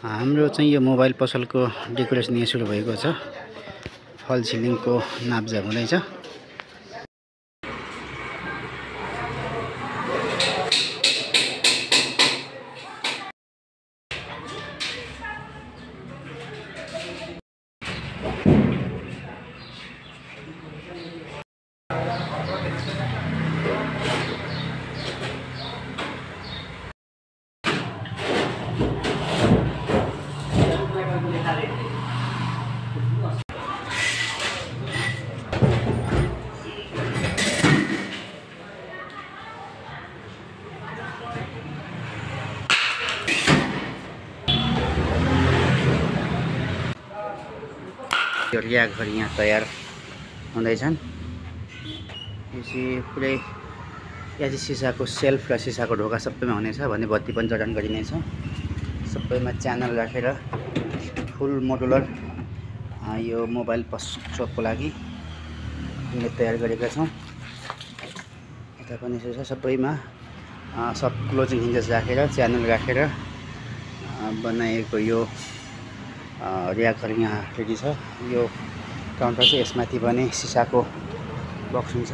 हाम्रो चाहिँ यो मोबाइल पसलको डेकोरेसन यहाँ सुरु भएको छ। फल सिलिङको नापजाप हुँदैछ। यो र्याकहरु यहाँ तयार हुँदैछन्। यो चाहिँ पुरै यहाँ चाहिँ सिसाको सेल्फ र सिसाको ढोका सबैमा हुनेछ भने बत्ती पनि जडान गरिनेछ। सबैमा च्यानल राखेर फुल मोडुलर यो मोबाइल पसलको लागि हामीले तयार गरेका छौँ। यता पनि छ सबैमा सब क्लोजिङ हिन्जेस राखेर च्यानल राखेर बनाएको यो र्याकहरु यहाँ रेडी छ। यो काउन्टर चाहिँ यसमाथि भने सिसाको बक्स हुन्छ।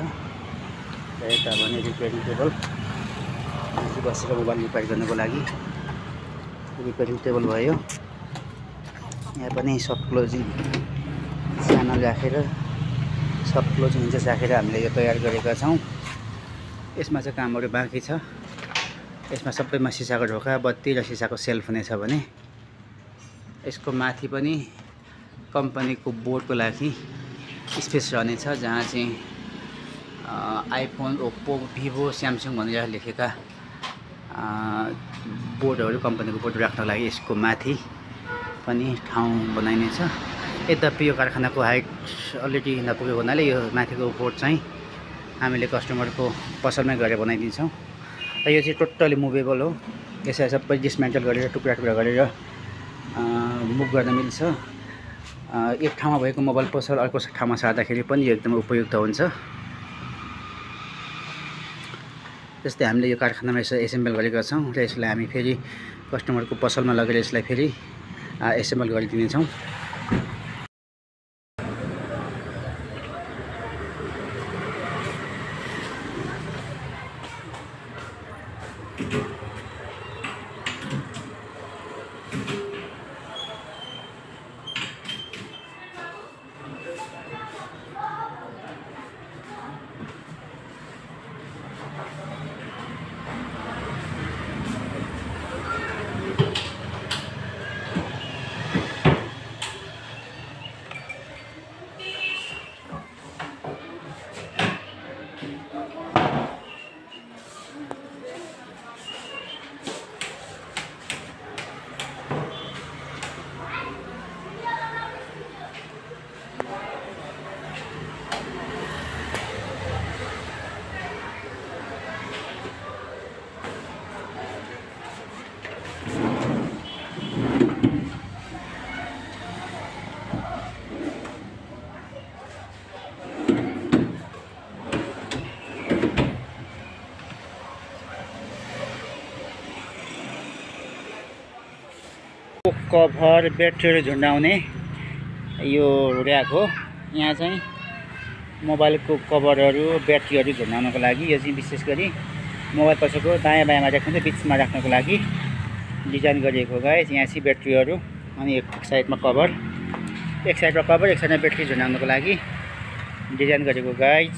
यता भने रिपेयरिङ टेबल माथि बसेर मोबाइल रिपेयर गर्नको लागि रिपेयरिङ टेबल भयो। यहाँ पनि सब क्लोजिङ च्यानल राखेर सब क्लोजिङ हिन्जेस राखेर हामीले यो तयार गरेका छौँ। यसमा चाहिँ कामहरु बाँकी छ। यसमा सबैमा सिसाको ढोका बत्ती र सिसाको सेल्फ हुनेछ भने यसको माथि पनि कम्पनीको बोर्डको लागि स्पेस रहनेछ, जहाँ चाहिँ आइफोन, ओप्पो, भिभो, स्यामसङ भनेर लेखेका बोर्डहरू कम्पनीको बोर्ड राख्नको लागि यसको माथि पनि ठाउँ बनाइनेछ। यद्यपि यो कारखानाको हाइट अलरेडी नपुगेको हुनाले यो माथिको बोर्ड चाहिँ हामीले कस्टमरको पसलमै गएर बनाइदिन्छौँ। र यो चाहिँ टोटली मुभेबल हो। यसलाई सबै डिसमेन्टल गरेर टुक्रा टुक्रा गरेर मुभ गर्न मिल्छ। एक ठाउँमा भएको मोबाइल पसल अर्को ठाउँमा सार्दाखेरि पनि यो एकदमै उपयुक्त हुन्छ। जस्तै हामीले यो कारखानामा यसलाई एसेम्बल गरेका छौँ र यसलाई हामी फेरि कस्टमरको पसलमा लगेर यसलाई फेरि एसेम्बल गरिदिनेछौँ। कभर ब्याट्रीहरू झुन्डाउने यो र्याक हो। यहाँ चाहिँ मोबाइलको कभरहरू ब्याट्रीहरू झुन्डाउनको लागि यो चाहिँ विशेष गरी मोबाइल पछिको दायाँ बायाँमा राख्नु बिचमा राख्नको लागि डिजाइन गरिएको गाइस। यहाँ चाहिँ ब्याट्रीहरू अनि एक साइडमा कभर, एक साइडमा कभर एक साइडमा ब्याट्री झुन्डाउनको लागि डिजाइन गरेको गाइस।